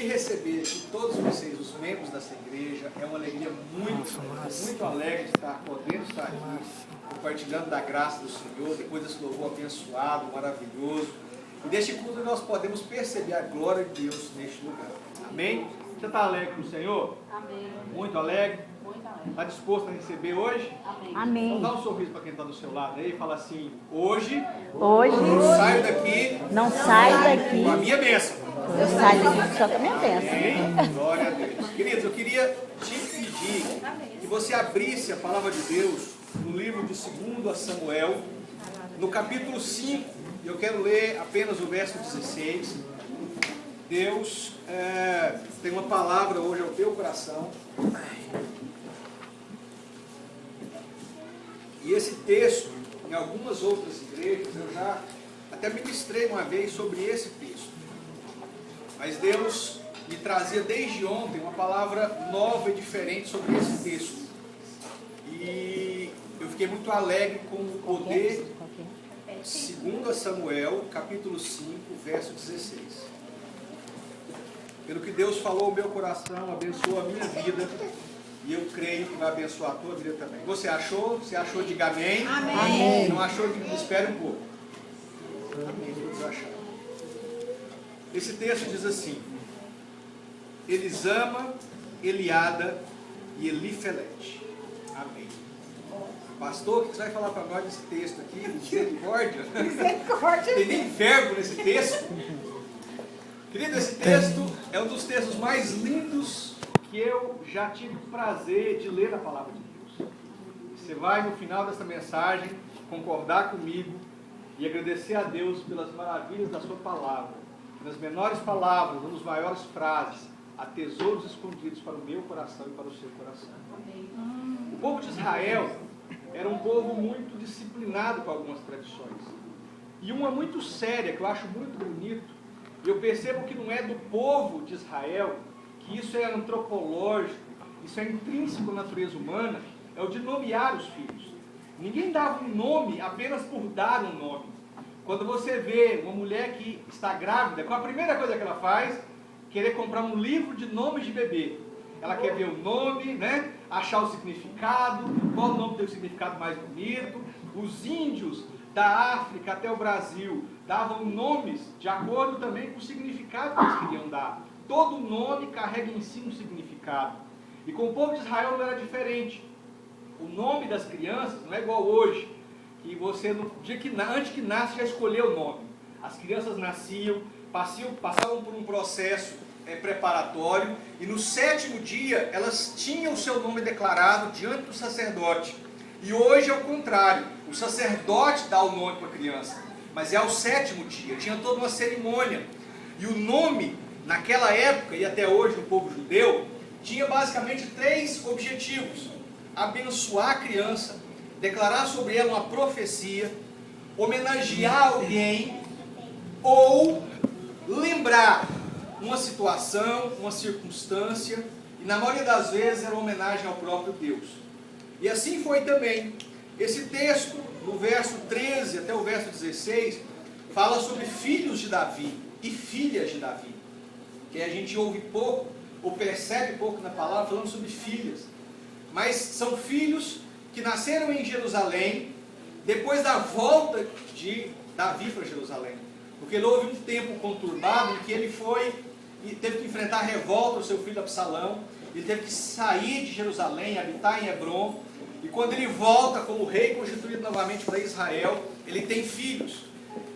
receber aqui todos vocês, os membros dessa igreja. É uma alegria muito alegre de estar podendo estar aqui, compartilhando da graça do Senhor, depois desse louvor abençoado, maravilhoso. E neste culto nós podemos perceber a glória de Deus neste lugar. Amém? Você está alegre com o Senhor? Amém. Muito alegre? Muito alegre. Está disposto a receber hoje? Amém. Amém. Então dá um sorriso para quem está do seu lado aí e fala assim: hoje Hoje saio daqui não saio daqui, com a minha bênção. eu saio daqui só com a minha bênção. Amém? Glória a Deus. Queridos, eu queria te pedir que você abrisse a palavra de Deus no livro de 2 Samuel, no capítulo 5. Eu quero ler apenas o verso 16. Deus tem uma palavra hoje ao teu coração. E esse texto, em algumas outras igrejas, eu já até ministrei uma vez sobre esse texto. Mas Deus me trazia desde ontem uma palavra nova e diferente sobre esse texto. E eu fiquei muito alegre com o poder. 2 Samuel, capítulo 5, verso 16. Pelo que Deus falou ao meu coração, abençoou a minha vida. E eu creio que vai abençoar a tua vida também. Você achou? Se achou, diga amém. Amém. Se não achou, espere um pouco. Amém. Todos acharam. Esse texto diz assim: Elisama, Eliada e Elifelete. Amém. Pastor, o que você vai falar para nós desse texto aqui? Misericórdia? Misericórdia. Tem nem verbo nesse texto. Querido, esse texto é um dos textos mais lindos que eu já tive o prazer de ler a palavra de Deus. Você vai no final dessa mensagem concordar comigo e agradecer a Deus pelas maravilhas da sua palavra. Nas menores palavras, nas maiores frases, há tesouros escondidos para o meu coração e para o seu coração. O povo de Israel era um povo muito disciplinado com algumas tradições. E uma muito séria, que eu acho muito bonito, e eu percebo que não é do povo de Israel, que isso é antropológico, isso é intrínseco à natureza humana, é o de nomear os filhos. Ninguém dava um nome apenas por dar um nome. Quando você vê uma mulher que está grávida, qual a primeira coisa que ela faz? Querer comprar um livro de nomes de bebê. Ela quer ver o nome, né? Achar o significado, qual o nome tem o significado mais bonito. Os índios da África até o Brasil davam nomes de acordo também com o significado que eles queriam dar. Todo nome carrega em si um significado. E com o povo de Israel não era diferente. O nome das crianças não é igual hoje, que você, no dia que, antes que nasce, já escolheu o nome. As crianças nasciam, passavam por um processo preparatório, e no 7º dia elas tinham o seu nome declarado diante do sacerdote. E hoje é o contrário, o sacerdote dá o nome para a criança, mas é ao 7º dia, tinha toda uma cerimônia. E o nome, naquela época e até hoje no povo judeu, tinha basicamente 3 objetivos: abençoar a criança, declarar sobre ela uma profecia, homenagear alguém ou lembrar uma situação, uma circunstância, e na maioria das vezes era uma homenagem ao próprio Deus. E assim foi também. Esse texto, no verso 13 até o verso 16, fala sobre filhos de Davi e filhas de Davi, que a gente ouve pouco, ou percebe pouco na palavra, falando sobre filhas. Mas são filhos que nasceram em Jerusalém, depois da volta de Davi para Jerusalém. Porque houve um tempo conturbado em que ele foi e teve que enfrentar a revolta do seu filho Absalão. Ele teve que sair de Jerusalém, habitar em Hebrom. E quando ele volta como rei constituído novamente para Israel, ele tem filhos.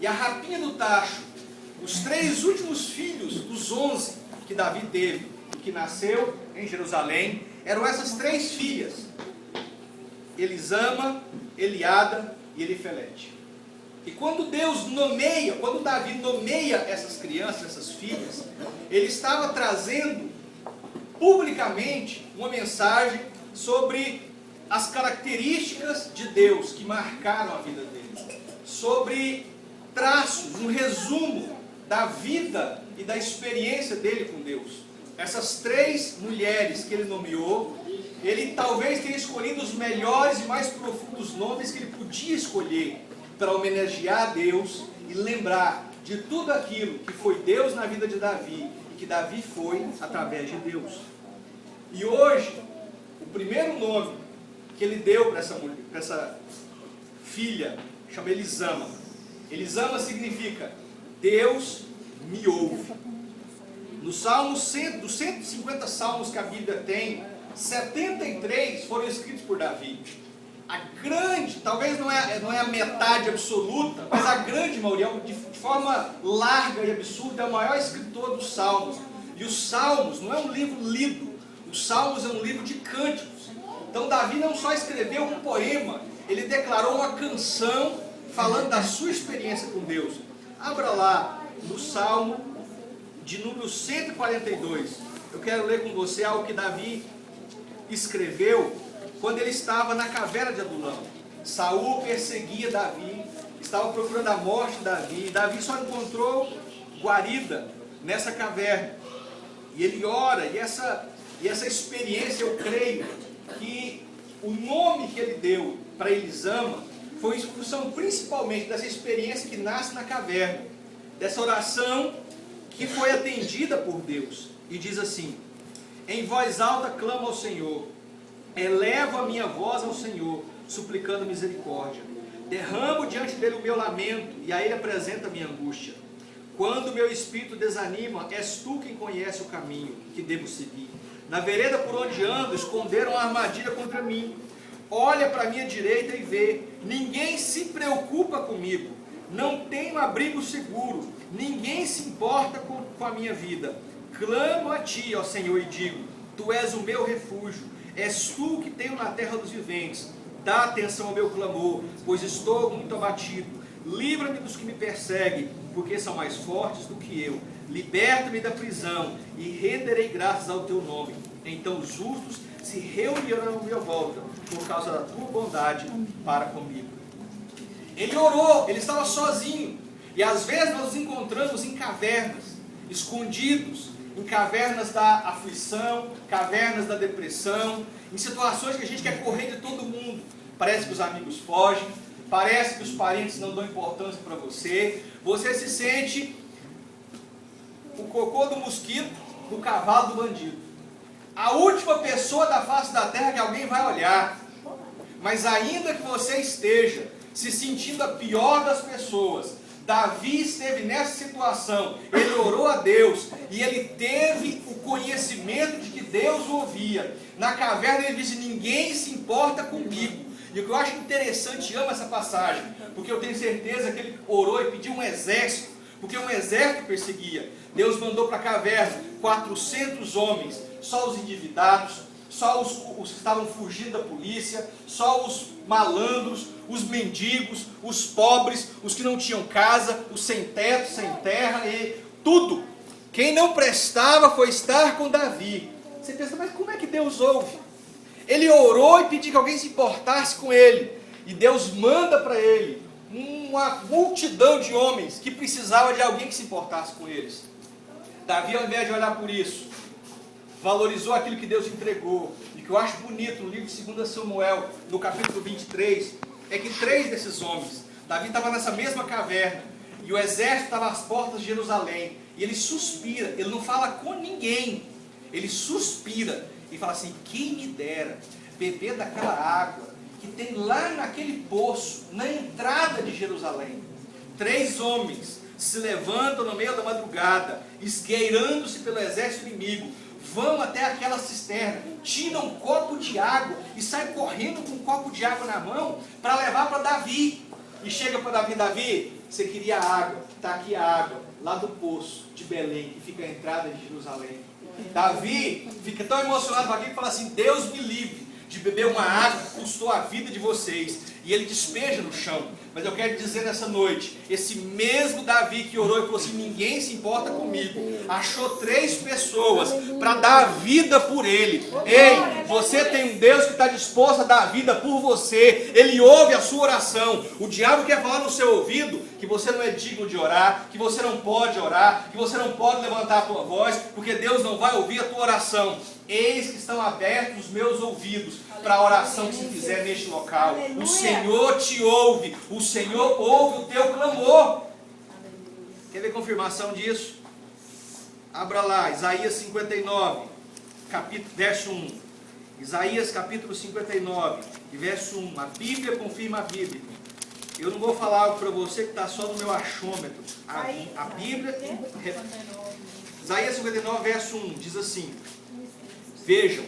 E a rapinha do tacho, os 3 últimos filhos dos 11 que Davi teve, que nasceu em Jerusalém, eram essas 3 filhas: Elisama, Eliada e Elifelete. E quando quando Davi nomeia essas crianças, essas filhas, ele estava trazendo publicamente uma mensagem sobre as características de Deus que marcaram a vida dele, sobre traços, um resumo da vida e da experiência dele com Deus. Essas 3 mulheres que ele nomeou, ele talvez tenha escolhido os melhores e mais profundos nomes que ele podia escolher para homenagear a Deus e lembrar de tudo aquilo que foi Deus na vida de Davi, que Davi foi através de Deus. E hoje, o primeiro nome que ele deu para essa filha, chama Elisama. Elisama significa Deus me ouve. Nos Salmos, dos 150 salmos que a Bíblia tem, 73 foram escritos por Davi. A grande, talvez não é a metade absoluta, mas a grande maioria, de forma larga e absurda, é o maior escritor dos Salmos. E os Salmos não é um livro lido, os Salmos é um livro de cânticos. Então Davi não só escreveu um poema, ele declarou uma canção falando da sua experiência com Deus. Abra lá no Salmo de número 142. Eu quero ler com você algo que Davi escreveu quando ele estava na caverna de Adulão. Saul perseguia Davi, estava procurando a morte de Davi. Davi só encontrou guarida nessa caverna. E ele ora, e essa experiência, eu creio que o nome que ele deu para Elisama foi em função principalmente dessa experiência que nasce na caverna, dessa oração que foi atendida por Deus. E diz assim: em voz alta clamo ao Senhor, elevo a minha voz ao Senhor, suplicando misericórdia. Derramo diante dele o meu lamento, e a ele apresento a minha angústia. Quando meu espírito desanima, és tu quem conhece o caminho que devo seguir. Na vereda por onde ando, esconderam uma armadilha contra mim. Olha para a minha direita e vê, ninguém se preocupa comigo. Não tenho abrigo seguro, ninguém se importa com a minha vida. Clamo a ti, ó Senhor, e digo, tu és o meu refúgio, és tu que tenho na terra dos viventes. Dá atenção ao meu clamor, pois estou muito abatido. Livra-me dos que me perseguem, porque são mais fortes do que eu. Liberta-me da prisão e renderei graças ao teu nome. Então os justos se reunirão à minha volta, por causa da tua bondade para comigo. Ele orou, ele estava sozinho. E às vezes nós nos encontramos em cavernas, escondidos, em cavernas da aflição, cavernas da depressão, em situações que a gente quer correr de todo mundo. Parece que os amigos fogem, parece que os parentes não dão importância para você. Você se sente o cocô do mosquito, do cavalo do bandido. A última pessoa da face da terra que alguém vai olhar. Mas ainda que você esteja se sentindo a pior das pessoas, Davi esteve nessa situação, ele orou a Deus, e ele teve o conhecimento de que Deus o ouvia. Na caverna ele disse, ninguém se importa comigo. E o que eu acho interessante, amo essa passagem, porque eu tenho certeza que ele orou e pediu um exército, porque um exército perseguia. Deus mandou para a caverna 400 homens, só os endividados, só os que estavam fugindo da polícia, só os malandros, os mendigos, os pobres, os que não tinham casa, os sem teto, sem terra, e tudo. Quem não prestava foi estar com Davi. Você pensa, mas como é que Deus ouve? Ele orou e pediu que alguém se importasse com ele. E Deus manda para ele uma multidão de homens que precisava de alguém que se importasse com eles. Davi, ao invés de olhar por isso, valorizou aquilo que Deus entregou. E que eu acho bonito no livro de 2 Samuel, no capítulo 23, é que 3 desses homens, Davi estava nessa mesma caverna, e o exército estava às portas de Jerusalém, e ele suspira, ele não fala com ninguém, ele suspira, e fala assim, quem me dera beber daquela água que tem lá naquele poço, na entrada de Jerusalém. 3 homens se levantam no meio da madrugada, esgueirando-se pelo exército inimigo, vão até aquela cisterna, tiram um copo de água e saem correndo com um copo de água na mão para levar para Davi. E chega para Davi, Davi, você queria água, está aqui a água, lá do poço de Belém, que fica a entrada de Jerusalém. Davi fica tão emocionado com aquilo que fala assim, Deus me livre de beber uma água que custou a vida de vocês. E ele despeja no chão. Mas eu quero dizer nessa noite, esse mesmo Davi que orou e falou assim, ninguém se importa comigo, achou 3 pessoas para dar a vida por ele. Ei, você tem um Deus que está disposto a dar a vida por você. Ele ouve a sua oração. O diabo quer falar no seu ouvido que você não é digno de orar, que você não pode orar, que você não pode levantar a tua voz, porque Deus não vai ouvir a tua oração. Eis que estão abertos os meus ouvidos para a oração que se fizer neste local. Aleluia. O Senhor te ouve, o Senhor ouve o teu clamor. Quer ver confirmação disso? Abra lá, Isaías 59, verso 1. Isaías capítulo 59, verso 1. A Bíblia confirma a Bíblia. Eu não vou falar algo para você que está só no meu achômetro. A Bíblia... Isaías 59, verso 1, diz assim: vejam,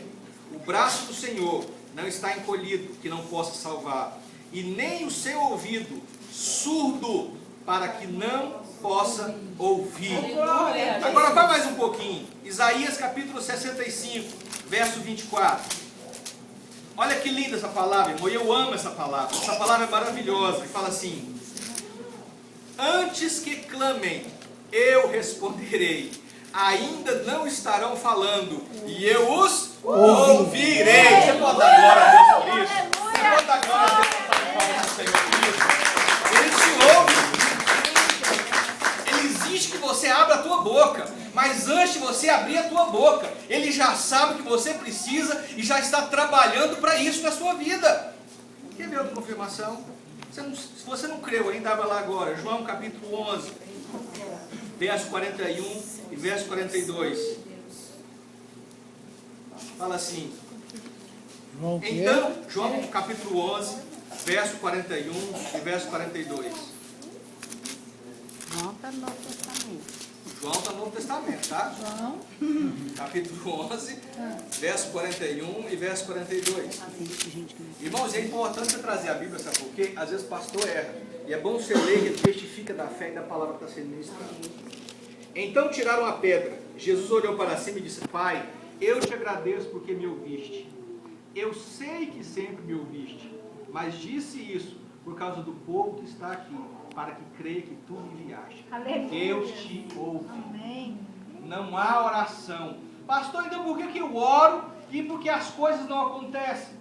o braço do Senhor não está encolhido, que não possa salvar, e nem o seu ouvido surdo, para que não possa ouvir. Agora vai mais um pouquinho. Isaías capítulo 65, verso 24. Olha que linda essa palavra, irmão. Eu amo essa palavra. Essa palavra é maravilhosa. E fala assim: antes que clamem, eu responderei. Ainda não estarão falando, e eu os ouvirei. Você pode dar glória a Deus por isso? Você pode dar glória a Deus por Senhor por isso? Ele te ouve. Ele exige que você abra a tua boca. Mas antes de você abrir a tua boca, Ele já sabe o que você precisa e já está trabalhando para isso na sua vida. Quer ver outra confirmação? Se você não creu ainda, abra lá agora. João capítulo 11, verso 41 e verso 42. Fala assim. Então, João capítulo 11, verso 41 e verso 42. João está no Novo Testamento. João está no Novo Testamento, tá? João. Capítulo 11, verso 41 e verso 42. Irmãos, é importante você trazer a Bíblia, sabe por quê? Às vezes o pastor erra. E é bom você ler, que ele testifica da fé e da palavra que está sendo ministrada. Então tiraram a pedra. Jesus olhou para cima e disse: Pai, eu te agradeço porque me ouviste. Eu sei que sempre me ouviste, mas disse isso por causa do povo que está aqui, para que creia que tu me enviaste. Deus te ouve. Amém. Não há oração. Pastor, então por que eu oro e por que as coisas não acontecem?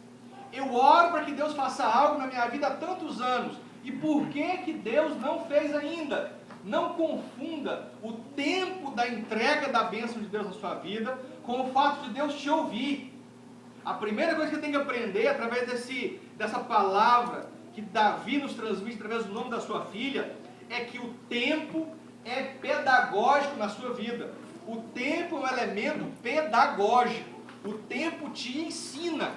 Eu oro para que Deus faça algo na minha vida há tantos anos. E por que Deus não fez ainda? Não confunda o tempo da entrega da bênção de Deus na sua vida com o fato de Deus te ouvir. A primeira coisa que você tem que aprender através dessa palavra que Davi nos transmite através do nome da sua filha, é que o tempo é pedagógico na sua vida. O tempo é um elemento pedagógico. O tempo te ensina.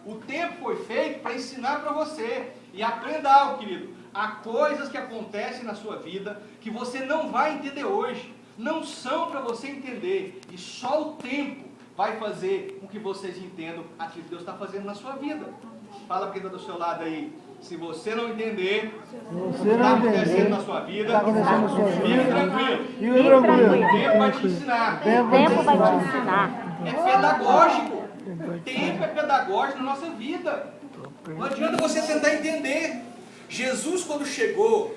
O tempo foi feito para ensinar para você. E aprenda algo, querido. Há coisas que acontecem na sua vida que você não vai entender hoje. Não são para você entender. E só o tempo vai fazer com que vocês entendam aquilo que Deus está fazendo na sua vida. Fala para quem está do seu lado aí. Se você não entender o que está acontecendo na sua vida, fique tranquilo. O tempo vai te ensinar. O tempo vai te ensinar. É pedagógico. O tempo é pedagógico na nossa vida. Não adianta você tentar entender. Jesus, quando chegou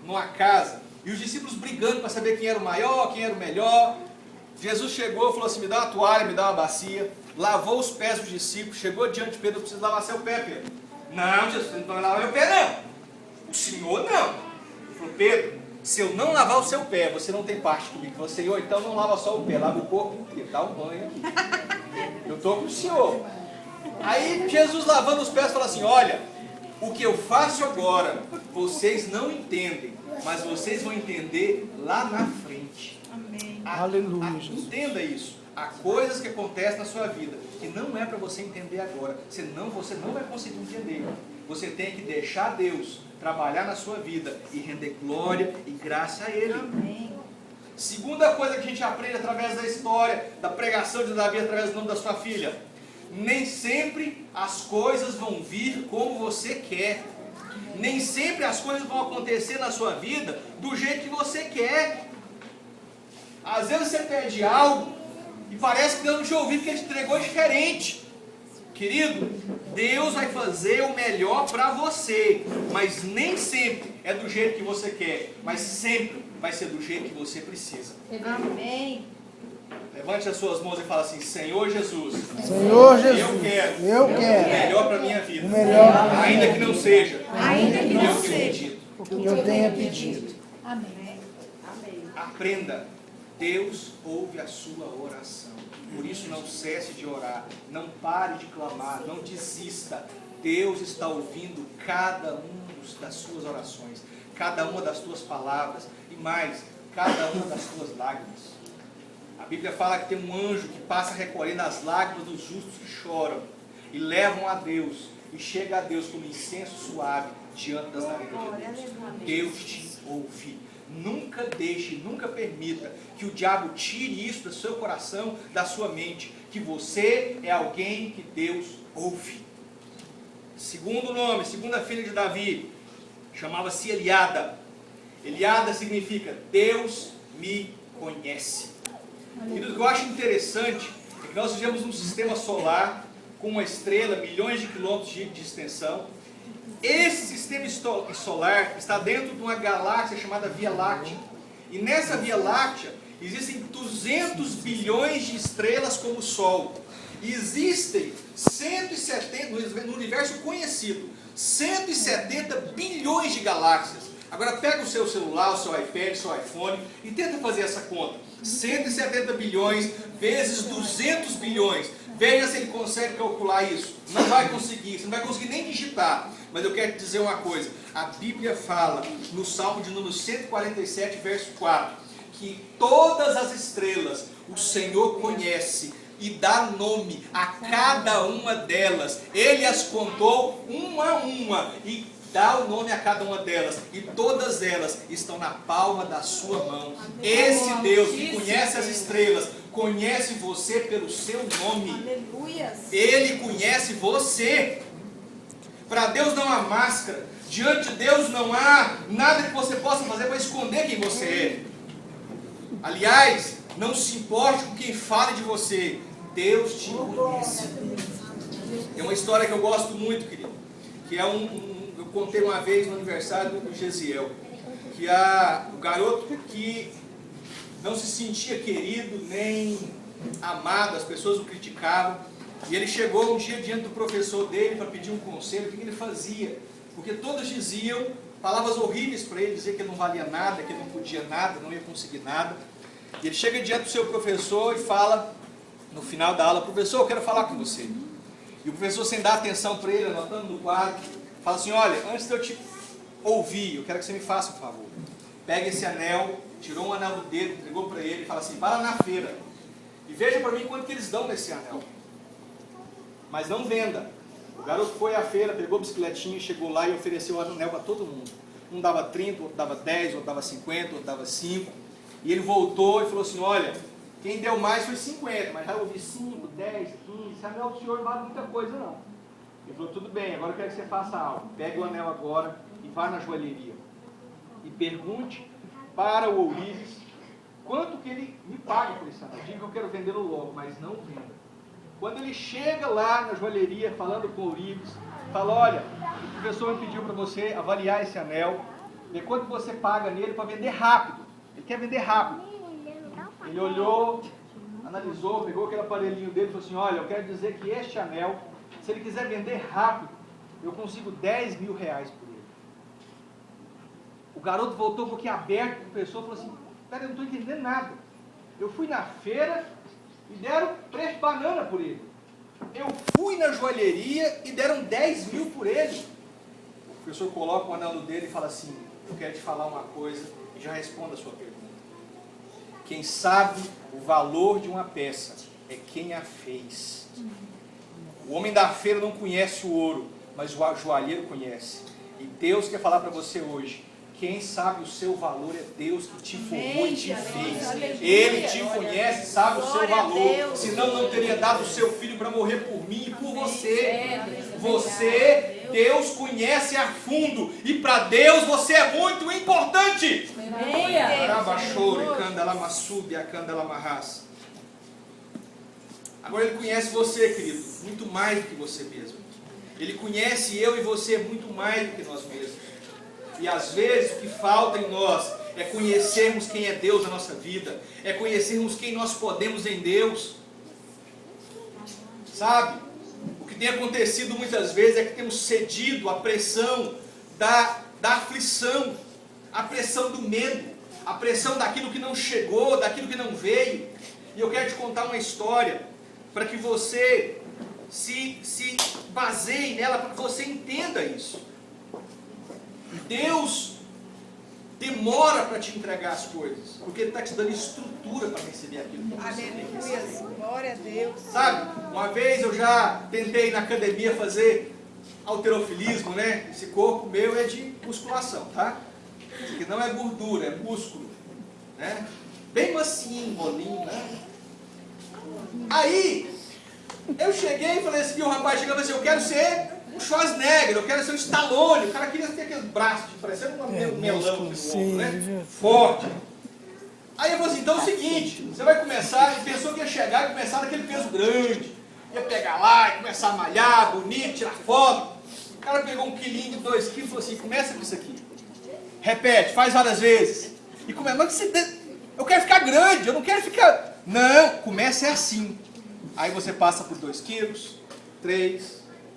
numa casa, e os discípulos brigando para saber quem era o maior, quem era o melhor, Jesus chegou e falou assim: me dá uma toalha, me dá uma bacia, lavou os pés dos discípulos, chegou diante de Pedro: eu preciso lavar seu pé, Pedro. Não, Jesus, você não vai lavar meu pé, não. O Senhor não. Ele falou: Pedro, se eu não lavar o seu pé, você não tem parte comigo. Ele falou: Senhor, então não lava só o pé, lava o corpo inteiro, dá um banho aqui. Eu estou com o Senhor. Aí Jesus, lavando os pés, falou assim: olha, o que eu faço agora, vocês não entendem, mas vocês vão entender lá na frente. Amém. Aleluia. Entenda isso. Há coisas que acontecem na sua vida que não é para você entender agora, senão você não vai conseguir entender. Você tem que deixar Deus trabalhar na sua vida e render glória e graça a Ele. Amém. Segunda coisa que a gente aprende através da história, da pregação de Davi através do nome da sua filha: nem sempre as coisas vão vir como você quer. Nem sempre as coisas vão acontecer na sua vida do jeito que você quer. Às vezes você pede algo e parece que Deus não te ouviu porque Ele te entregou diferente. Querido, Deus vai fazer o melhor para você, mas nem sempre é do jeito que você quer, mas sempre vai ser do jeito que você precisa. Amém. Levante as suas mãos e fala assim: Senhor Jesus, Senhor Jesus, eu quero o melhor para a minha vida, ainda que não seja o que eu tenha pedido. Amém. Aprenda, Deus ouve a sua oração. Por isso não cesse de orar, não pare de clamar, não desista. Deus está ouvindo cada uma das suas orações, cada uma das tuas palavras e mais, cada uma das tuas lágrimas. A Bíblia fala que tem um anjo que passa recolhendo as lágrimas dos justos que choram e levam a Deus, e chega a Deus como incenso suave diante das narinas de Deus. Deus te ouve. Nunca deixe, nunca permita que o diabo tire isso do seu coração, da sua mente, que você é alguém que Deus ouve. Segundo nome, segunda filha de Davi, chamava-se Eliada. Eliada significa Deus me conhece. Querido, o que eu acho interessante é que nós vivemos num sistema solar com uma estrela, milhões de quilômetros de extensão. Esse sistema solar está dentro de uma galáxia chamada Via Láctea. E nessa Via Láctea existem 200 bilhões de estrelas como o Sol. E existem 170, no universo conhecido, 170 bilhões de galáxias. Agora pega o seu celular, o seu iPad, o seu iPhone e tenta fazer essa conta. 170 bilhões vezes 200 bilhões. Veja se ele consegue calcular isso. Não vai conseguir, você não vai conseguir nem digitar. Mas eu quero te dizer uma coisa. A Bíblia fala, no Salmo de número 147, verso 4, que todas as estrelas o Senhor conhece e dá nome a cada uma delas. Ele as contou uma a uma e dá o nome a cada uma delas, e todas elas estão na palma da sua mão. Esse Deus que conhece as estrelas, conhece você pelo seu nome. Ele conhece você. Para Deus não há máscara. Diante de Deus não há nada que você possa fazer para esconder quem você é. Aliás, não se importe com quem fale de você. Deus te conhece. É uma história que eu gosto muito, querido, que é eu contei uma vez no aniversário do Gesiel, que o garoto que não se sentia querido nem amado, as pessoas o criticavam, e ele chegou um dia diante do professor dele para pedir um conselho, o que ele fazia, porque todos diziam palavras horríveis para ele, dizer que ele não valia nada, que ele não podia nada, não ia conseguir nada. E ele chega diante do seu professor e fala, no final da aula: professor, eu quero falar com você. E o professor, sem dar atenção para ele, anotando no quadro, fala assim: olha, antes de eu te ouvir, eu quero que você me faça um favor. Pega esse anel, tirou um anel do dedo, entregou para ele e fala assim: vai lá na feira e veja para mim quanto que eles dão nesse anel. Mas não venda. O garoto foi à feira, pegou a bicicletinha, chegou lá e ofereceu o anel para todo mundo. Um dava 30, outro dava 10, outro dava 50, outro dava 5. E ele voltou e falou assim: olha, quem deu mais foi 50, mas já ouvi 5, 10, 15, esse anel do senhor não vale muita coisa não. Ele falou: tudo bem, agora eu quero que você faça algo. Pegue o anel agora e vá na joalheria. E pergunte para o ourives quanto que ele me paga por esse anel. Diga que eu quero vendê-lo logo, mas não venda. Quando ele chega lá na joalheria, falando com o ourives, fala: olha, o professor me pediu para você avaliar esse anel, ver quanto você paga nele para vender rápido. Ele quer vender rápido. Ele olhou, analisou, pegou aquele aparelhinho dele e falou assim: olha, eu quero dizer que este anel, se ele quiser vender rápido, eu consigo 10 mil reais por ele. O garoto voltou um pouquinho aberto para o professor e falou assim: cara, eu não estou entendendo nada. Eu fui na feira e deram 3 bananas por ele. Eu fui na joalheria e deram 10 mil por ele. O professor coloca o anel no dedo e fala assim: eu quero te falar uma coisa e já responda a sua pergunta. Quem sabe o valor de uma peça é quem a fez. O homem da feira não conhece o ouro, mas o joalheiro conhece. E Deus quer falar para você hoje: quem sabe o seu valor é Deus que te formou e te fez. Ele te conhece, sabe o seu valor. Senão não teria dado o seu filho para morrer por mim e por você. Você, Deus conhece a fundo. E para Deus você é muito importante. Agora Ele conhece você, querido, muito mais do que você mesmo. Ele conhece eu e você muito mais do que nós mesmos. E às vezes o que falta em nós é conhecermos quem é Deus na nossa vida, é conhecermos quem nós podemos em Deus. Sabe? O que tem acontecido muitas vezes é que temos cedido à pressão da aflição, à pressão do medo, à pressão daquilo que não chegou, daquilo que não veio. E eu quero te contar uma história para que você se baseie nela, para que você entenda isso. Deus demora para te entregar as coisas, porque Ele está te dando estrutura para receber aquilo que você tem que receber. Aleluia, glória a Deus. Sabe, uma vez eu já tentei na academia fazer halterofilismo, né? Esse corpo meu é de musculação, tá? Isso aqui não é gordura, é músculo, né? Bem macinho, molinho, né? Aí, eu cheguei e falei assim, o rapaz chegou e falou assim, eu quero ser um Schwarzenegger, eu quero ser um Stallone. O cara queria ter aqueles braços, parecendo um melão aqui no ombro, né? Forte. Aí eu falei assim, então é o seguinte, você vai começar, ele pensou que ia chegar e começar naquele peso grande. Ia pegar lá e começar a malhar, bonito, tirar foto. O cara pegou 1 quilinho de 2 quilos e falou assim, começa com isso aqui. Repete, faz várias vezes. E começa, mas eu quero ficar grande, eu não quero ficar... Não, começa é assim. Aí você passa por 2 quilos, 3,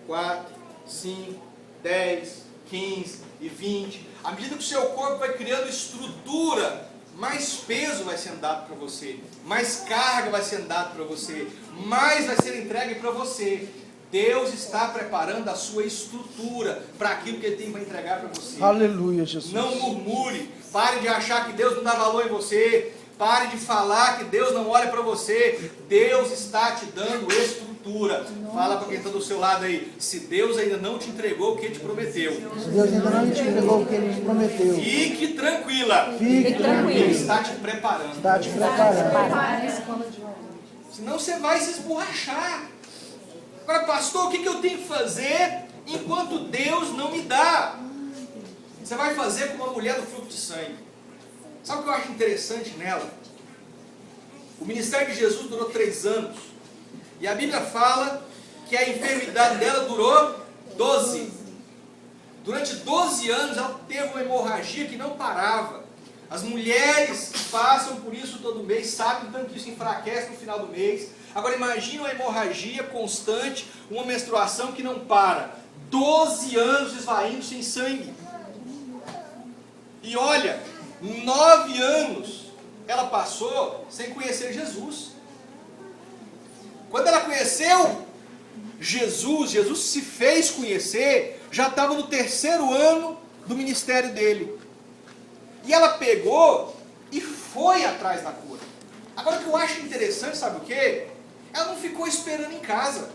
4, 5, 10, 15 e 20. À medida que o seu corpo vai criando estrutura, mais peso vai sendo dado para você, mais carga vai sendo dado para você, mais vai ser entregue para você. Deus está preparando a sua estrutura para aquilo que Ele tem para entregar para você. Aleluia, Jesus. Não murmure, pare de achar que Deus não dá valor em você, pare de falar que Deus não olha para você. Deus está te dando estrutura. Fala para quem está do seu lado aí, se Deus ainda não te entregou o que Ele te prometeu, Se Deus ainda não te entregou o que Ele te prometeu, fique tranquila, fique Ele tranquilo. está te preparando. Está te preparando. Senão você vai se esborrachar. Agora, pastor, o que eu tenho que fazer enquanto Deus não me dá? Você vai fazer como uma mulher do fluxo de sangue. Sabe o que eu acho interessante nela? O ministério de Jesus durou 3 anos. E a Bíblia fala que a enfermidade dela durou 12. Durante 12 anos ela teve uma hemorragia que não parava. As mulheres que passam por isso todo mês sabem tanto que isso enfraquece no final do mês. Agora imagine uma hemorragia constante, uma menstruação que não para. 12 anos esvaindo sem sangue. E olha, 9 anos ela passou sem conhecer Jesus. Quando ela conheceu Jesus, Jesus se fez conhecer, já estava no 3º ano do ministério dele. E ela pegou e foi atrás da cura. Agora o que eu acho interessante, sabe o quê? Ela não ficou esperando em casa.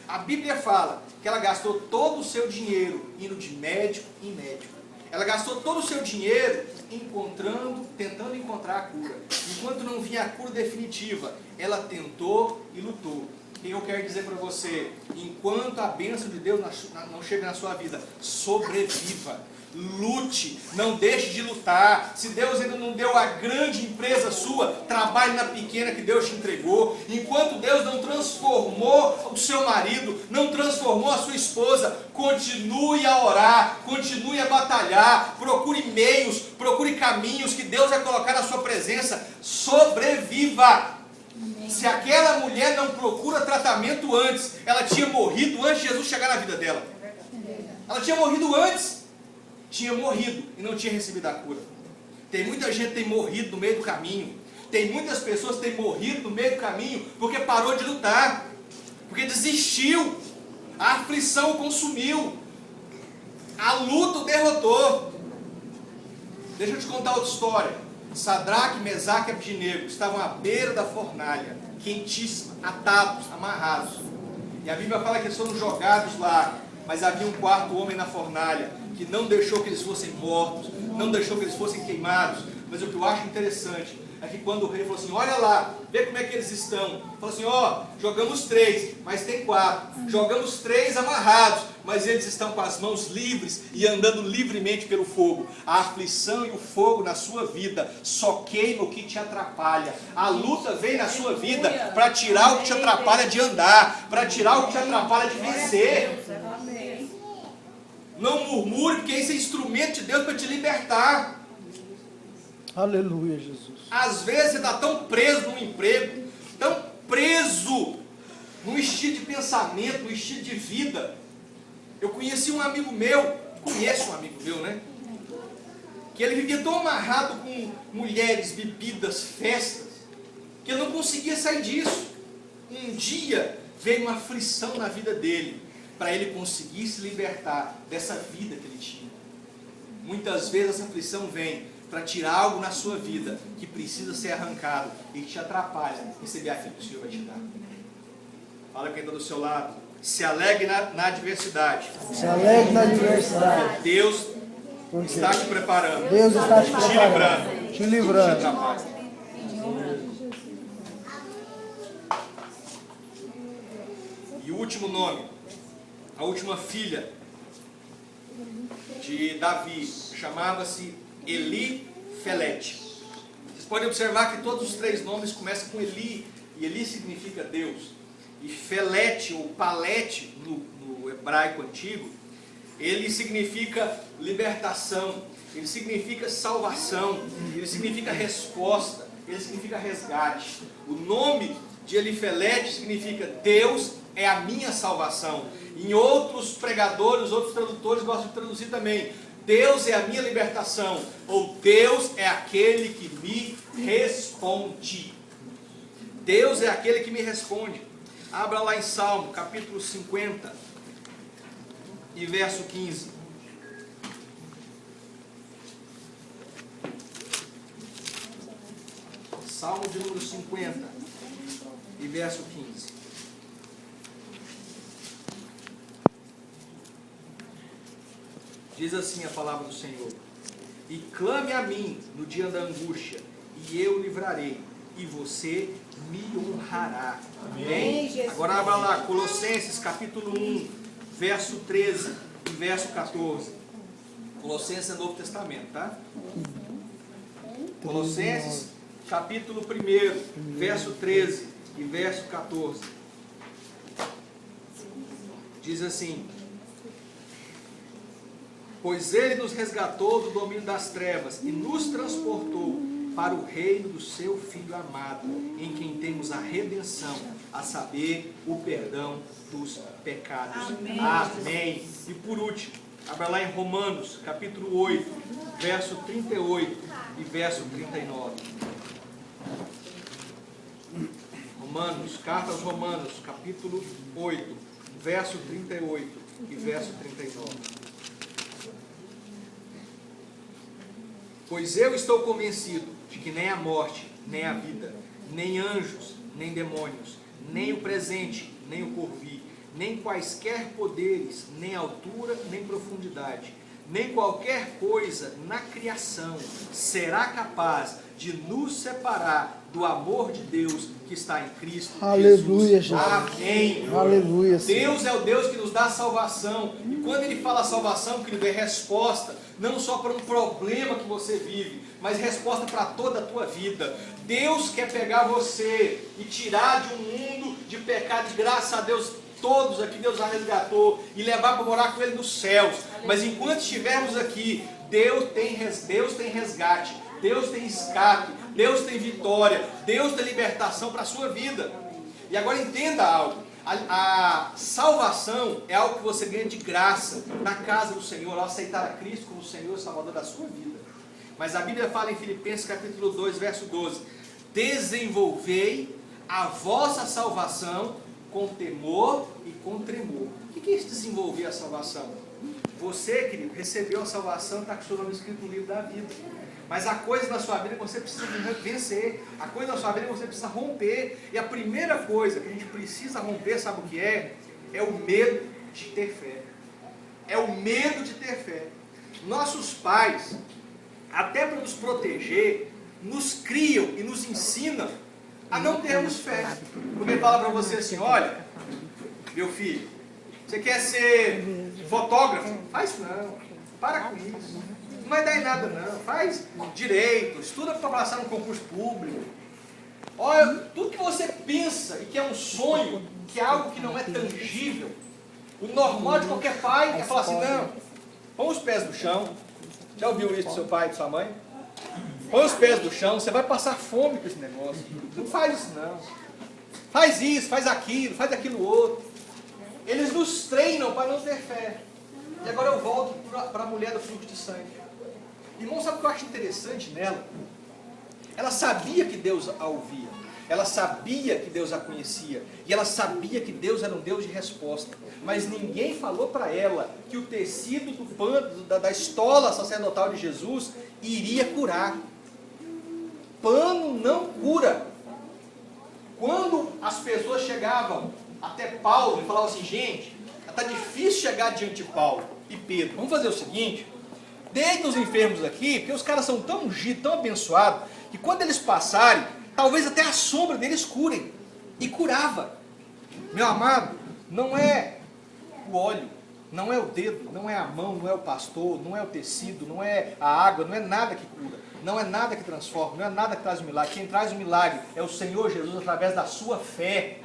A Bíblia fala que ela gastou todo o seu dinheiro indo de médico em médico. Ela gastou todo o seu dinheiro tentando encontrar a cura. Enquanto não vinha a cura definitiva, ela tentou e lutou. O que eu quero dizer para você? Enquanto a bênção de Deus não chega na sua vida, sobreviva. Lute, não deixe de lutar. Se Deus ainda não deu a grande empresa sua, trabalhe na pequena que Deus te entregou. Enquanto Deus não transformou o seu marido, não transformou a sua esposa, continue a orar, continue a batalhar, procure meios, procure caminhos que Deus vai colocar na sua presença. Sobreviva. Se aquela mulher não procura tratamento antes, ela tinha morrido antes de Jesus chegar na vida dela. Ela tinha morrido antes. Tinha morrido e não tinha recebido a cura. Tem muita gente que tem morrido no meio do caminho. Tem muitas pessoas que têm morrido no meio do caminho porque parou de lutar, porque desistiu. A aflição o consumiu, a luta o derrotou. Deixa eu te contar outra história. Sadraque, Mesaque e Abdinego estavam à beira da fornalha, quentíssima, atados, amarrados. E a Bíblia fala que eles foram jogados lá, mas havia um 4º homem na fornalha, que não deixou que eles fossem mortos, não deixou que eles fossem queimados. Mas o que eu acho interessante é que quando o rei falou assim, olha lá, vê como é que eles estão. Falou assim, ó, jogamos 3, mas tem 4. Jogamos 3 amarrados, mas eles estão com as mãos livres e andando livremente pelo fogo. A aflição e o fogo na sua vida só queima o que te atrapalha. A luta vem na sua vida para tirar o que te atrapalha de andar, para tirar o que te atrapalha de vencer. Não murmure, porque esse é instrumento de Deus para te libertar. Aleluia, Jesus. Às vezes você está tão preso num emprego, tão preso num estilo de pensamento, num estilo de vida. Eu conheci um amigo meu, conheço um amigo meu, né? Que ele vivia tão amarrado com mulheres, bebidas, festas, que ele não conseguia sair disso. Um dia veio uma aflição na vida dele, para ele conseguir se libertar dessa vida que ele tinha. Muitas vezes essa aflição vem para tirar algo na sua vida que precisa ser arrancado e que te atrapalha receber aquilo que o Senhor vai te dar. Fala quem está do seu lado. Se alegre na adversidade. Se alegre na adversidade. Deus Porque está te preparando. Deus está te Te preparando. livrando. Te livrando. Te atrapalha. E o último nome, a última filha de Davi, chamava-se Elifelete. Vocês podem observar que todos os três nomes começam com Eli, e Eli significa Deus. E Felete, ou Palete, no hebraico antigo, ele significa libertação, ele significa salvação, ele significa resposta, ele significa resgate. O nome de Elifelete significa Deus é a minha salvação. Em outros pregadores, outros tradutores gostam de traduzir também, Deus é a minha libertação, ou Deus é aquele que me responde. Deus é aquele que me responde. Abra lá em Salmo, capítulo 50 e verso 15. Salmo de número 50 e verso 15. Diz assim a palavra do Senhor: e clame a mim no dia da angústia, e eu livrarei, e você me honrará. Amém? Agora abra lá, Colossenses capítulo 1, verso 13 e verso 14. Colossenses é Novo Testamento, tá? Colossenses capítulo 1, verso 13 e verso 14. Diz assim: pois Ele nos resgatou do domínio das trevas e nos transportou para o reino do seu Filho amado, em quem temos a redenção, a saber, o perdão dos pecados. Amém. Amém. E por último, abra lá em Romanos, capítulo 8, verso 38 e verso 39. Romanos, carta aos Romanos, capítulo 8, verso 38 e verso 39. Pois eu estou convencido de que nem a morte, nem a vida, nem anjos, nem demônios, nem o presente, nem o porvir, nem quaisquer poderes, nem altura, nem profundidade, nem qualquer coisa na criação será capaz de nos separar do amor de Deus que está em Cristo Aleluia, Jesus. Amém. Aleluia, Deus é o Deus que nos dá salvação. E quando Ele fala salvação, querido, é resposta, não só para um problema que você vive, mas resposta para toda a tua vida. Deus quer pegar você e tirar de um mundo de pecado, e graças a Deus, todos aqui Deus a resgatou, e levar para morar com Ele nos céus. Mas enquanto estivermos aqui, Deus tem resgate, Deus tem escape, Deus tem vitória, Deus tem libertação para a sua vida. E agora entenda algo: a salvação é algo que você ganha de graça na casa do Senhor, ao aceitar a Cristo como Senhor e Salvador da sua vida. Mas a Bíblia fala em Filipenses capítulo 2, verso 12: desenvolvei a vossa salvação com temor e com tremor. O que é isso, desenvolver a salvação? Você, querido, recebeu a salvação, está com o seu nome escrito no livro da vida. Mas há coisas na sua vida que você precisa vencer. Há coisas na sua vida que você precisa romper. E a primeira coisa que a gente precisa romper, sabe o que é? É o medo de ter fé. É o medo de ter fé. Nossos pais, até para nos proteger, nos criam e nos ensinam a não termos fé. Porque fala para você assim: olha, meu filho, você quer ser fotógrafo? Faz não, para com isso, não vai dar em nada não, faz direito, estuda para passar no concurso público. Olha, tudo que você pensa e que é um sonho, que é algo que não é tangível, o normal de qualquer pai é falar assim: não, põe os pés no chão. Já ouviu isso do seu pai e de sua mãe? Põe os pés no chão, você vai passar fome com esse negócio. Não faz isso não. Faz isso, faz aquilo outro. Eles nos treinam para não ter fé. E agora eu volto para a mulher do fluxo de sangue. Irmão, sabe o que eu acho interessante nela? Ela sabia que Deus a ouvia. Ela sabia que Deus a conhecia. E ela sabia que Deus era um Deus de resposta. Mas ninguém falou para ela que o tecido do pano, da estola sacerdotal de Jesus iria curar. Pano não cura. Quando as pessoas chegavam até Paulo e falavam assim, gente, está difícil chegar diante de Paulo e Pedro. Vamos fazer o seguinte, deita os enfermos aqui, porque os caras são tão ungidos, tão abençoados, que quando eles passarem, talvez até a sombra deles curem. E curava. Meu amado, não é o óleo, não é o dedo, não é a mão, não é o pastor, não é o tecido, não é a água, não é nada que cura, não é nada que transforma, não é nada que traz o milagre. Quem traz o milagre é o Senhor Jesus através da sua fé.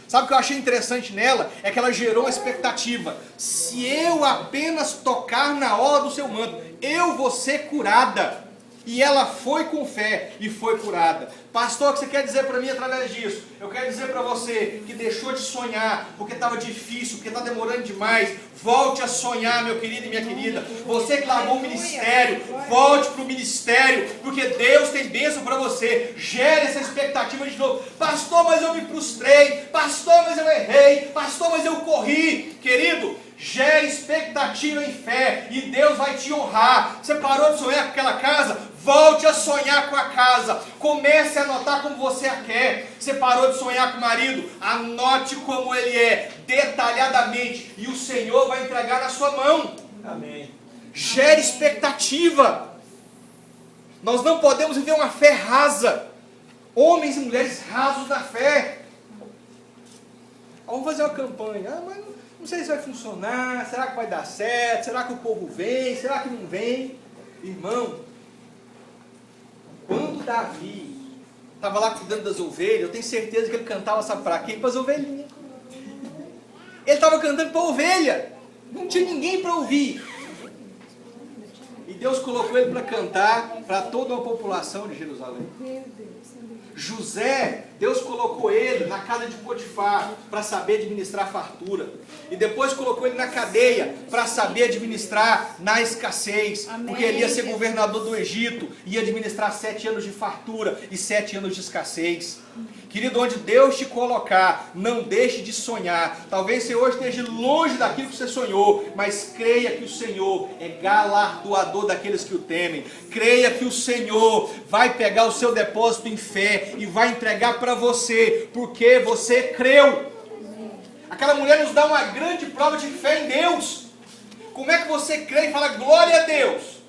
Sabe o que eu achei interessante nela? É que ela gerou uma expectativa. Se eu apenas tocar na orla do seu manto, eu vou ser curada. E ela foi com fé e foi curada. Pastor, o que você quer dizer para mim através disso? Eu quero dizer para você que deixou de sonhar porque estava difícil, porque está demorando demais. Volte a sonhar, meu querido e minha querida. Você que largou o ministério, volte para o ministério, porque Deus tem bênção para você. Gere essa expectativa de novo. Pastor, mas eu me frustrei. Pastor, mas eu errei. Pastor, mas eu corri. Querido, gere expectativa em fé e Deus vai te honrar. Você parou de sonhar com aquela casa? Volte a sonhar com a casa. Comece a anotar como você a quer. Você parou de sonhar com o marido? Anote como ele é, detalhadamente. E o Senhor vai entregar na sua mão. Amém. Gere expectativa. Nós não podemos viver uma fé rasa. Homens e mulheres rasos da fé. Vamos fazer uma campanha. Mas não sei se vai funcionar. Será que vai dar certo? Será que o povo vem? Será que não vem? Irmão, quando Davi estava lá cuidando das ovelhas, eu tenho certeza que ele cantava, sabe para quê? Para as ovelhinhas. Ele estava cantando para a ovelha. Não tinha ninguém para ouvir. E Deus colocou ele para cantar para toda a população de Jerusalém. José, Deus colocou ele na casa de Potifar para saber administrar fartura. E depois colocou ele na cadeia para saber administrar na escassez. Amém. Porque ele ia ser governador do Egito, ia administrar 7 anos de fartura e 7 anos de escassez. Querido, onde Deus te colocar, não deixe de sonhar. Talvez você hoje esteja longe daquilo que você sonhou, mas creia que o Senhor é galardoador daqueles que o temem. Creia que o Senhor vai pegar o seu depósito em fé e vai entregar para você, porque você creu. Aquela mulher nos dá uma grande prova de fé em Deus. Como é que você crê e fala glória a Deus?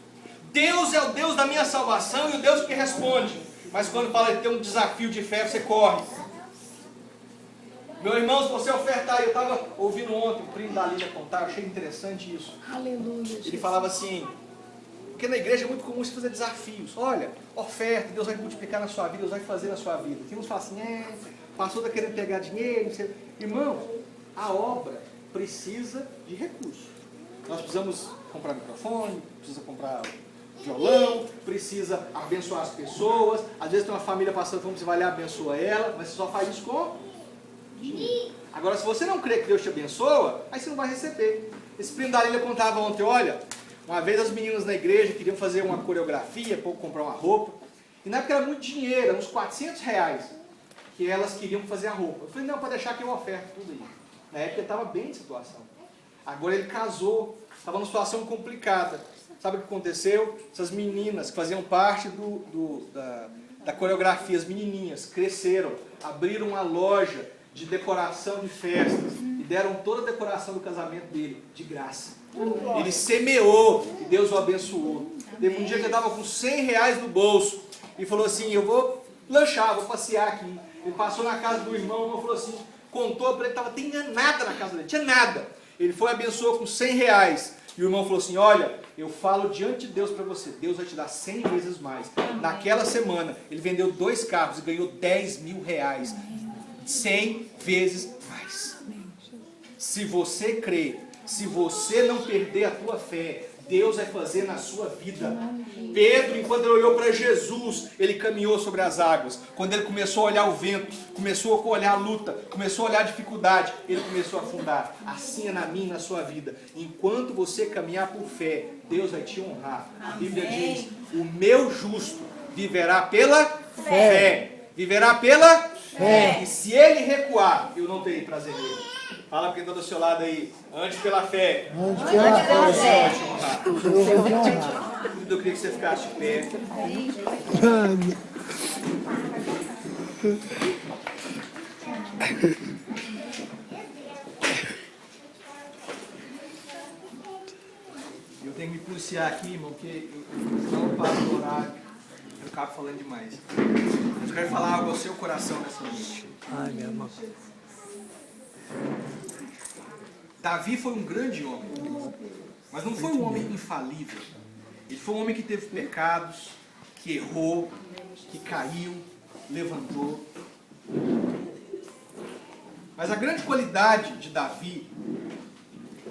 Deus é o Deus da minha salvação e o Deus que responde. Mas quando fala de ter um desafio de fé, você corre. Meu irmão, se você ofertar, eu estava ouvindo ontem o primo da Lídia contar, eu achei interessante isso. Aleluia. Ele falava assim, porque na igreja é muito comum você fazer desafios. Olha, oferta, Deus vai multiplicar na sua vida, Deus vai fazer na sua vida. Tem uns que falam assim, pastor está querendo pegar dinheiro, não sei. Irmão, a obra precisa de recursos. Nós precisamos comprar microfone, precisa comprar violão, precisa abençoar as pessoas. Às vezes tem uma família passando fome, você vai lá e abençoa ela, mas você só faz isso com dinheiro. Agora, se você não crê que Deus te abençoa, aí você não vai receber. Esse primo da Lília contava ontem, olha, uma vez as meninas na igreja queriam fazer uma coreografia, pouco comprar uma roupa, e na época era muito dinheiro, era uns R$400 que elas queriam fazer a roupa. Eu falei, não, pode deixar que eu oferto tudo aí. Na época ele estava bem de situação. Agora ele casou, estava numa situação complicada. Sabe o que aconteceu? Essas meninas que faziam parte da coreografia, as menininhas, cresceram, abriram uma loja de decoração de festas e deram toda a decoração do casamento dele de graça. Ele semeou e Deus o abençoou. Teve um dia que ele estava com R$100 no bolso e falou assim, eu vou lanchar, vou passear aqui. Ele passou na casa do irmão, o irmão falou assim, contou para ele, não tinha nada na casa dele, tinha nada. Ele foi e abençoou com R$100. E o irmão falou assim, olha, eu falo diante de Deus para você, Deus vai te dar 100 vezes mais. Naquela semana, ele vendeu 2 carros e ganhou R$10.000. 100 vezes mais. Se você crê, se você não perder a tua fé, Deus vai fazer na sua vida. Pedro, enquanto ele olhou para Jesus, ele caminhou sobre as águas. Quando ele começou a olhar o vento, começou a olhar a luta, começou a olhar a dificuldade, ele começou a afundar. Assim é na minha e na sua vida. Enquanto você caminhar por fé, Deus vai te honrar. A Bíblia diz, o meu justo viverá pela fé. viverá pela fé. E se ele recuar, eu não terei prazer nele. Fala para quem está do seu lado aí. Antes pela fé. Antes pela fé. Eu vou te honrar. Eu queria que você ficasse de pé. Eu tenho que me policiar aqui, irmão, porque eu não paro no horário. Eu acabo falando demais. Mas eu quero falar algo ao seu coração nessa noite. Ai, meu irmão. Davi foi um grande homem, mas não foi um homem infalível. Ele foi um homem que teve pecados, que errou, que caiu, levantou. Mas a grande qualidade de Davi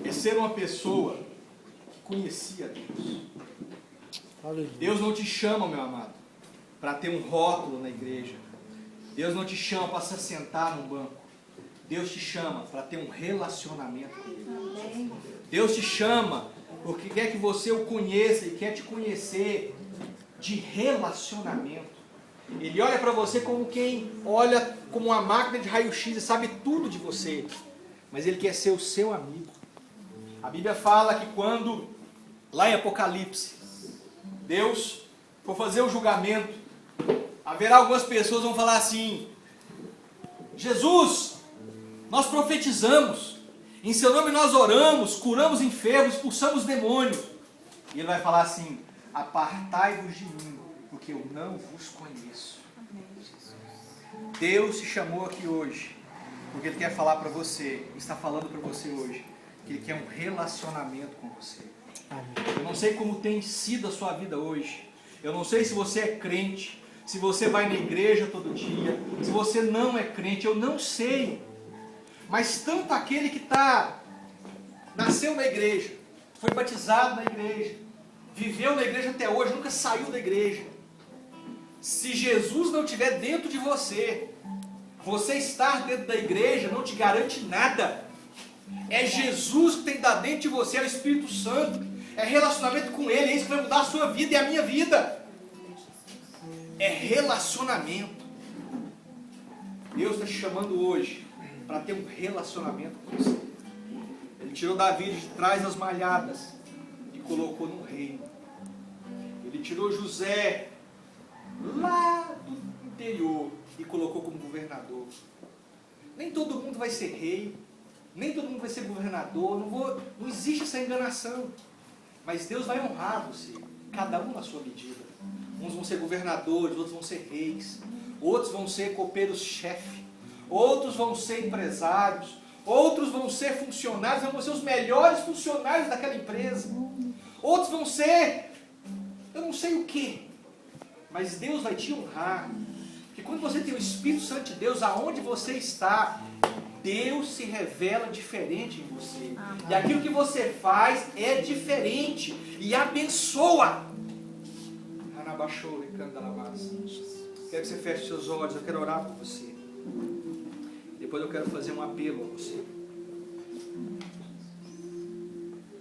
é ser uma pessoa que conhecia Deus. Aleluia. Deus não te chama, meu amado, para ter um rótulo na igreja. Deus não te chama para se sentar num banco. Deus te chama para ter um relacionamento com Ele. Deus te chama porque quer que você o conheça e quer te conhecer de relacionamento. Ele olha para você como quem olha como uma máquina de raio-x e sabe tudo de você. Mas Ele quer ser o seu amigo. A Bíblia fala que quando, lá em Apocalipse, Deus for fazer o julgamento, haverá algumas pessoas que vão falar assim: Jesus, nós profetizamos, em seu nome nós oramos, curamos enfermos, expulsamos demônios. E ele vai falar assim: apartai-vos de mim, porque eu não vos conheço. Deus te chamou aqui hoje, porque Ele quer falar para você, está falando para você hoje, que Ele quer um relacionamento com você. Eu não sei como tem sido a sua vida hoje. Eu não sei se você é crente, se você vai na igreja todo dia, se você não é crente, eu não sei. Mas tanto aquele que nasceu na igreja, foi batizado na igreja, viveu na igreja até hoje, nunca saiu da igreja. Se Jesus não estiver dentro de você, você estar dentro da igreja não te garante nada. É Jesus que tem que estar dentro de você, é o Espírito Santo, é relacionamento com Ele, é isso que vai mudar a sua vida e a minha vida. É relacionamento. Deus está te chamando hoje para ter um relacionamento com você. Ele tirou Davi de trás das malhadas e colocou no reino. Ele tirou José lá do interior e colocou como governador. Nem todo mundo vai ser rei, nem todo mundo vai ser governador, não existe essa enganação. Mas Deus vai honrar você, cada um na sua medida. Uns vão ser governadores, outros vão ser reis, outros vão ser copeiros-chefe, outros vão ser empresários, outros vão ser funcionários, vão ser os melhores funcionários daquela empresa, outros vão ser, eu não sei o que, mas Deus vai te honrar, porque quando você tem o Espírito Santo de Deus, aonde você está, Deus se revela diferente em você, e aquilo que você faz é diferente, e abençoa. Quero que você feche seus olhos, eu quero orar por você. Depois eu quero fazer um apelo a você.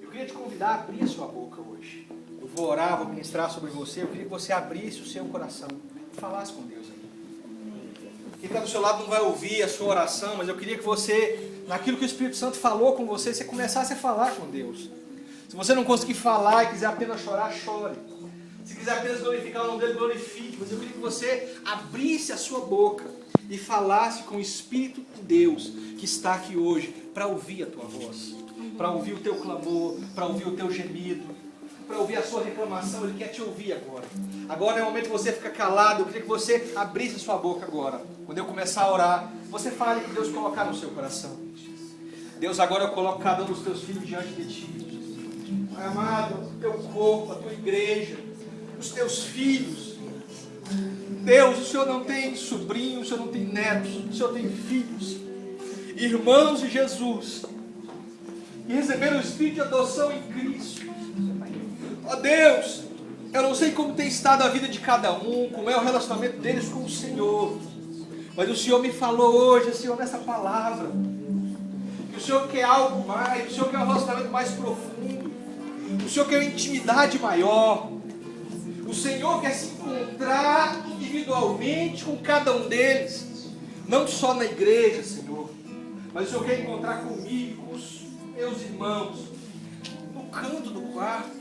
Eu queria te convidar a abrir a sua boca hoje. Eu vou orar, vou ministrar sobre você. Eu queria que você abrisse o seu coração e falasse com Deus aí. Quem está do seu lado não vai ouvir a sua oração, mas eu queria que você, naquilo que o Espírito Santo falou com você, você começasse a falar com Deus. Se você não conseguir falar e quiser apenas chorar, chore. Se quiser apenas glorificar o nome dele, glorifique. Mas eu queria que você abrisse a sua boca e falasse com o Espírito de Deus que está aqui hoje para ouvir a tua voz, para ouvir o teu clamor, para ouvir o teu gemido, para ouvir a sua reclamação. Ele quer te ouvir agora. Agora é o momento que você fica calado. Eu queria que você abrisse a sua boca agora. Quando eu começar a orar, você fale que Deus colocar no seu coração. Deus, agora eu coloco cada um dos teus filhos diante de ti. Pai amado, o teu corpo, a tua igreja, os teus filhos. Deus, o Senhor não tem sobrinhos, o Senhor não tem netos, o Senhor tem filhos, irmãos de Jesus, que receberam o Espírito de adoção em Cristo. Ó Deus, eu não sei como tem estado a vida de cada um, como é o relacionamento deles com o Senhor, mas o Senhor me falou hoje, Senhor, nessa palavra, que o Senhor quer algo mais, o Senhor quer um relacionamento mais profundo, o Senhor quer uma intimidade maior. O Senhor quer se encontrar e individualmente com cada um deles, não só na igreja, Senhor, mas o Senhor quer encontrar comigo, com os meus irmãos, no canto do quarto,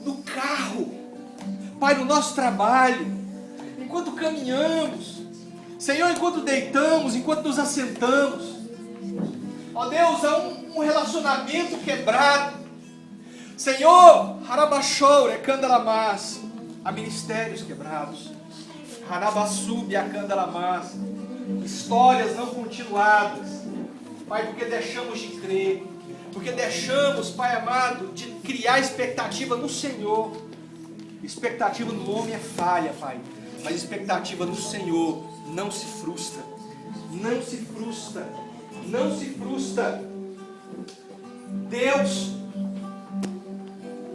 no carro, Pai, no nosso trabalho, enquanto caminhamos, Senhor, enquanto deitamos, enquanto nos assentamos. Ó Deus, há um relacionamento quebrado. Senhor, Harabashore, Candalamas, há ministérios quebrados. Harabassub, Candalamas, histórias não continuadas. Pai, porque deixamos de crer, porque deixamos, Pai amado, de criar expectativa no Senhor. Expectativa no homem é falha, Pai, mas expectativa no Senhor não se frustra. Não se frustra. Não se frustra. Deus,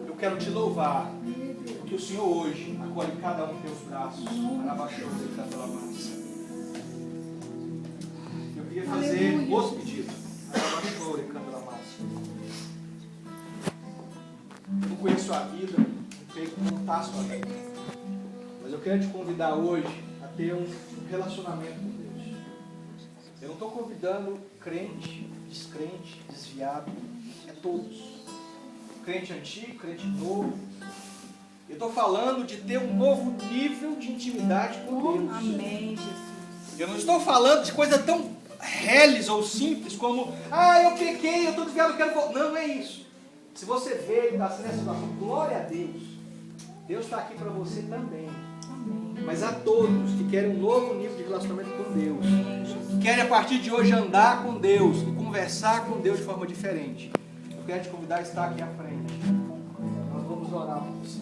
eu quero te louvar, porque o Senhor hoje acolhe cada um dos teus braços. Eu queria fazer outro pedido. Eu não conheço a vida, não sei como está a sua vida, mas eu quero te convidar hoje a ter um relacionamento com Deus. Eu não estou convidando crente, descrente, desviado, é todos. Crente antigo, crente novo. Eu estou falando de ter um novo nível de intimidade com Deus. Amém, Jesus. Eu não estou falando de coisa tão reles ou simples como, eu pequei, eu estou desviado, eu quero voltar. Não, não é isso. Se você veio e está nessa situação, glória a Deus. Deus está aqui para você também. Mas a todos que querem um novo nível de relacionamento com Deus, que querem a partir de hoje andar com Deus e conversar com Deus de forma diferente, eu quero te convidar a estar aqui à frente. Nós vamos orar por você.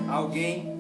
Alguém